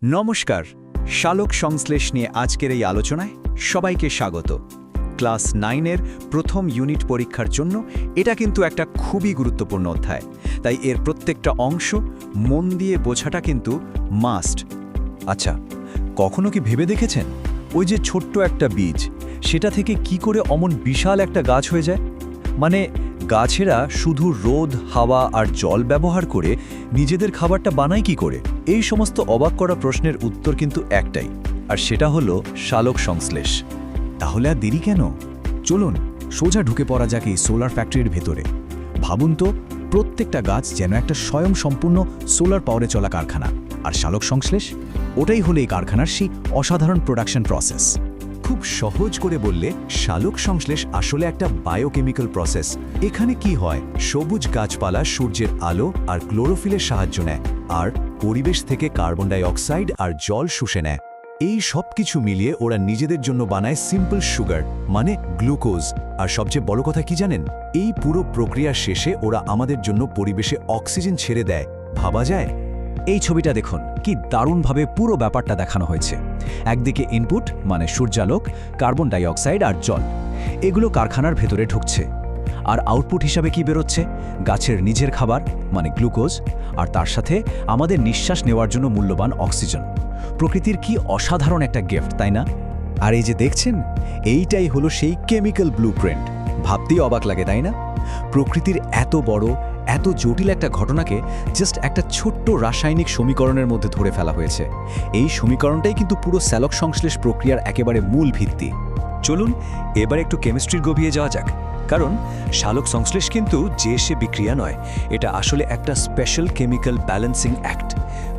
নমস্কার, শালক সংশ্লেষ নিয়ে আজকের এই আলোচনায় সবাইকে স্বাগত। ক্লাস 9-এর প্রথম ইউনিট পরীক্ষার জন্য এটা কিন্তু একটা খুবই গুরুত্বপূর্ণ অধ্যায়, তাই এর প্রত্যেকটা অংশ মন দিয়ে বোঝাটা কিন্তু মাস্ট। আচ্ছা, কখনো কি ভেবে দেখেছেন ওই যে ছোট্ট একটা বীজ, সেটা থেকে কি করে অমন বিশাল একটা গাছ হয়ে যায়? মানে গাছেরা শুধু রোদ, হাওয়া আর জল ব্যবহার করে নিজেদের খাবারটা বানায় কি করে? এই সমস্ত অবাক করা প্রশ্নের উত্তর কিন্তু একটাই, আর সেটা হলো শালক সংশ্লেষ। তাহলে আর দেরি কেন? চলুন সোজা ঢুকে পড়া যাক এই সোলার ফ্যাক্টরির ভেতরে। ভাবুন তো, প্রত্যেকটা গাছ যেন একটা স্বয়ংসম্পূর্ণ সোলার পাওয়ারে চলা কারখানা, আর শালক সংশ্লেষ ওটাই হলো এই কারখানার সেই অসাধারণ প্রোডাকশন প্রসেস। খুব সহজ করে বললে শালক সংশ্লেষ আসলে একটা বায়োকেমিক্যাল প্রসেস। এখানে কি হয়, সবুজ গাছপালা সূর্যের আলো আর ক্লোরোফিলের সাহায্য নেয়, আর পরিবেশ থেকে কার্বন ডাই অক্সাইড আর জল শুষে নেয়। এই সব কিছু মিলিয়ে ওরা নিজেদের জন্য বানায় সিম্পল সুগার, মানে গ্লুকোজ। আর সবচেয়ে বড় কথা কি জানেন, এই পুরো প্রক্রিয়ার শেষে ওরা আমাদের জন্য পরিবেশে অক্সিজেন ছেড়ে দেয়। ভাবা যায়? এই ছবিটা দেখুন, কি দারুণভাবে পুরো ব্যাপারটা দেখানো হয়েছে। একদিকে ইনপুট মানে সূর্যালোক, কার্বন ডাই অক্সাইড আর জল, এগুলো কারখানার ভেতরে ঢুকছে, আর আউটপুট হিসাবে কি বেরোচ্ছে? গাছের নিজের খাবার মানে গ্লুকোজ, আর তার সাথে আমাদের নিঃশ্বাস নেওয়ার জন্য মূল্যবান অক্সিজেন। প্রকৃতির কি অসাধারণ একটা গিফট, তাই না? আর এই যে দেখছেন, এইটাই হলো সেই কেমিক্যাল ব্লুপ্রিন্ট। ভাবতেই অবাক লাগে, তাই না? প্রকৃতির এত বড়, এত জটিল একটা ঘটনাকে জাস্ট একটা ছোট্ট রাসায়নিক সমীকরণের মধ্যে ধরে ফেলা হয়েছে। এই সমীকরণটাই কিন্তু পুরো শালক সংশ্লেষ প্রক্রিয়ার একেবারে মূল ভিত্তি। চলুন এবার একটু কেমিস্ট্রির গভীরে যাওয়া যাক, কারণ শালক সংশ্লেষ কিন্তু যে সে বিক্রিয়া নয়, এটা আসলে একটা স্পেশাল কেমিক্যাল ব্যালেন্সিং অ্যাক্ট।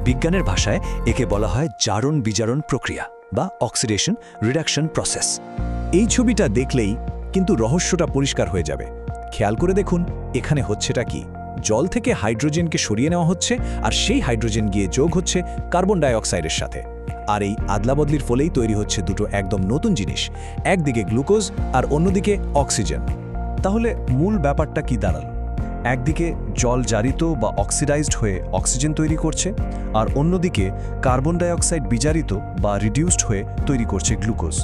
বিজ্ঞানের ভাষায় একে বলা হয় জারণ বিজারণ প্রক্রিয়া বা অক্সিডেশন রিডাকশন প্রসেস। এই ছবিটা দেখলেই কিন্তু রহস্যটা পরিষ্কার হয়ে যাবে। খেয়াল করে দেখুন, এখানে হচ্ছেটা কি? জল থেকে হাইড্রোজেনকে সরিয়ে নেওয়া হচ্ছে, আর সেই হাইড্রোজেন গিয়ে যোগ হচ্ছে কার্বন ডাই অক্সাইডের সাথে। আর এই আদলাবদলির ফলেই তৈরি হচ্ছে দুটো একদম নতুন জিনিস, একদিকে গ্লুকোজ আর অন্যদিকে অক্সিজেন। তাহলে মূল ব্যাপারটা কি দাঁড়ালো? একদিকে জল জারিত বা অক্সিডাইজড হয়ে অক্সিজেন তৈরি করছে, আর অন্যদিকে কার্বন ডাই অক্সাইড বিজারিত বা রিডিউসড হয়ে তৈরি করছে গ্লুকোজ।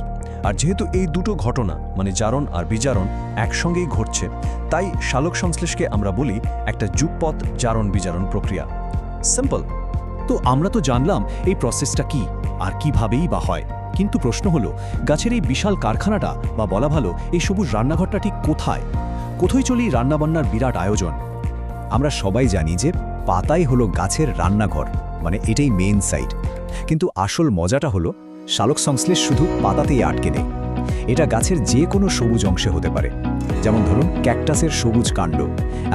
আর যেহেতু এই দুটো ঘটনা মানে জারণ আর বিজারণ একসঙ্গেই ঘটছে, তাই শালক সংশ্লেষকে আমরা বলি একটা যুগপৎ জারণ বিজারণ প্রক্রিয়া। সিম্পল। তো আমরা তো জানলাম এই প্রসেসটা কি আর কিভাবেই বা হয়, কিন্তু প্রশ্ন হলো, গাছের এই বিশাল কারখানাটা বা বলা ভালো এই সবুজ রান্নাঘরটা ঠিক কোথায়? কোথায় চলে এই রান্নাবান্নার বিরাট আয়োজন? আমরা সবাই জানি যে পাতাই হলো গাছের রান্নাঘর, মানে এটাই মেইন সাইট। কিন্তু আসল মজাটা হলো, শালক সংশ্লেষ শুধু পাতাতেই আটকে নেই। এটা গাছের যে কোনো সবুজ অংশে হতে পারে। যেমন ধরুন ক্যাকটাসের সবুজ কাণ্ড,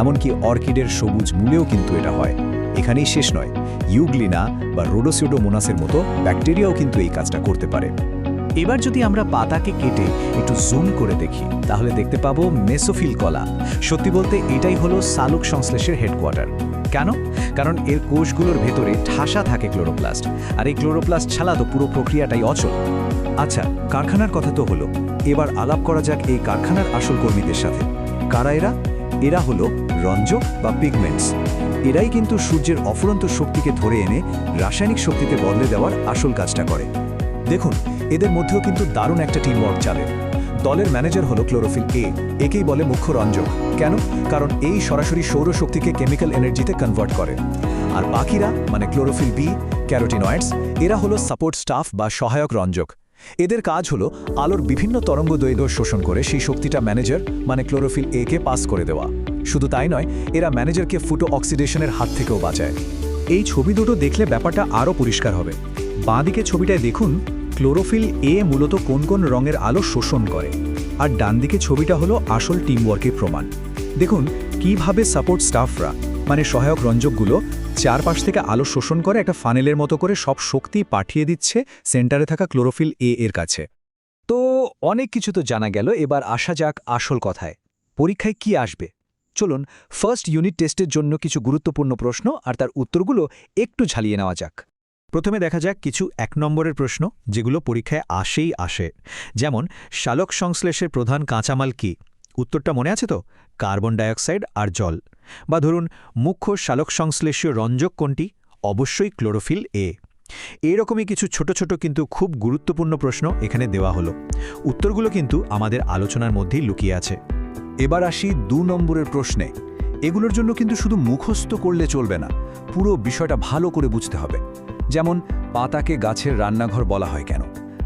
এমনকি অর্কিডের সবুজ মূলেও কিন্তু এটা হয়। এখানেই শেষ নয়, ইউগ্লিনা বা রোডোসিউডোমোনাসের মতো ব্যাকটেরিয়াও কিন্তু এই কাজটা করতে পারে। এবার যদি আমরা পাতাকে কেটে একটু জুম করে দেখি, তাহলে দেখতে পাবো মেসোফিল কলা। সত্যি বলতে এটাই হলো শালক সংশ্লেষের হেডকোয়ার্টার। কেন? কারণ এর কোষগুলোর ভেতরে ঠাসা থাকে ক্লোরোপ্লাস্ট, আর এই ক্লোরোপ্লাস্ট ছাড়া তো পুরো প্রক্রিয়াটাই অচল। আচ্ছা, কারখানার কথা তো হলো, এবার আলাপ করা যাক এই কারখানার আসল কর্মীদের সাথে। কারা এরা? এরা হলো রঞ্জক বা পিগমেন্টস। এরাই কিন্তু সূর্যের অফুরন্ত শক্তিকে ধরে এনে রাসায়নিক শক্তিতে বদলে দেওয়ার আসল কাজটা করে। দেখুন, এদের মধ্যেও কিন্তু দারুণ একটা টিম ওয়ার্ক চলে। দলের ম্যানেজার হলো ক্লোরোফিল এ, একেই বলে মুখ্য রঞ্জক। কেন? কারণ এই সরাসরি সৌরশক্তিকে কেমিক্যাল এনার্জিতে কনভার্ট করে। আর বাকিরা মানে ক্লোরোফিল বি, ক্যারোটিনয়েডস, এরা হলো সাপোর্ট স্টাফ বা সহায়ক রঞ্জক। এদের কাজ হলো আলোর বিভিন্ন তরঙ্গদৈর্ঘ্য শোষণ করে সেই শক্তিটা ম্যানেজার মানে ক্লোরোফিল এ কে পাস করে দেওয়া। শুধু তাই নয়, এরা ম্যানেজারকে ফুটো অক্সিডেশনের হাত থেকেও বাঁচায়। এই ছবি দুটো দেখলে ব্যাপারটা আরও পরিষ্কার হবে। বাঁদিকে ছবিটায় দেখুন ক্লোরোফিল এ মূলত কোন কোন রঙের আলো শোষণ করে, আর ডানদিকে ছবিটা হলো আসল টিমওয়ার্কের প্রমাণ। দেখুন কিভাবে সাপোর্ট স্টাফরা মানে সহায়ক রঞ্জকগুলো চারপাশ থেকে আলো শোষণ করে একটা ফানেলের মতো করে সব শক্তি পাঠিয়ে দিচ্ছে সেন্টারে থাকা ক্লোরোফিল এ এর কাছে। তো অনেক কিছু তো জানা গেল, এবার আসা যাক আসল কথায়। পরীক্ষায় কি আসবে? চলুন ফার্স্ট ইউনিট টেস্টের জন্য কিছু গুরুত্বপূর্ণ প্রশ্ন আর তার উত্তরগুলো একটু ঝালিয়ে নেওয়া যাক। প্রথমে দেখা যাক কিছু 1 নম্বরের প্রশ্ন, যেগুলো পরীক্ষায় আসে। যেমন শালক সংশ্লেষের প্রধান কাঁচামাল কি? উত্তরটা মনে আছে তো? কার্বন ডাইঅক্সাইড আর জল। বা ধরুন মুখ্য শালক সংশ্লেষীয় রঞ্জক কোনটি? অবশ্যই ক্লোরোফিল এ। এইরকমই কিছু ছোট ছোট কিন্তু খুব গুরুত্বপূর্ণ প্রশ্ন এখানে দেওয়া হলো। উত্তরগুলো কিন্তু আমাদের আলোচনার মধ্যেই লুকিয়ে আছে। এবার আসি 2 নম্বরের প্রশ্নে। এগুলোর জন্য কিন্তু শুধু মুখস্থ করলে চলবে না, পুরো বিষয়টা ভালো করে বুঝতে হবে। যেমন পাতাকে গাছের রান্নাঘর বলা হয় কেন,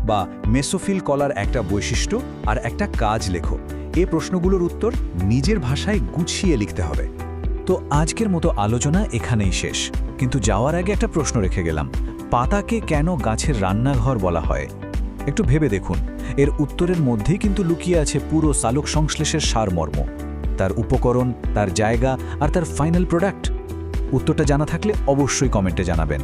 বা মেসোফিল কলার একটা বৈশিষ্ট্য আর একটা কাজ লেখো। এই প্রশ্নগুলোর উত্তর নিজের ভাষায় গুছিয়ে লিখতে হবে। তো আজকের মতো আলোচনা এখানেই শেষ, কিন্তু যাওয়ার আগে একটা প্রশ্ন রেখে গেলাম। পাতাকে কেন গাছের রান্নাঘর বলা হয়? একটু ভেবে দেখুন, এর উত্তরের মধ্যেই কিন্তু লুকিয়ে আছে পুরো সালোক সংশ্লেষের সারমর্ম, তার উপকরণ, তার জায়গা আর তার ফাইনাল প্রোডাক্ট। উত্তরটা জানা থাকলে অবশ্যই কমেন্টে জানাবেন।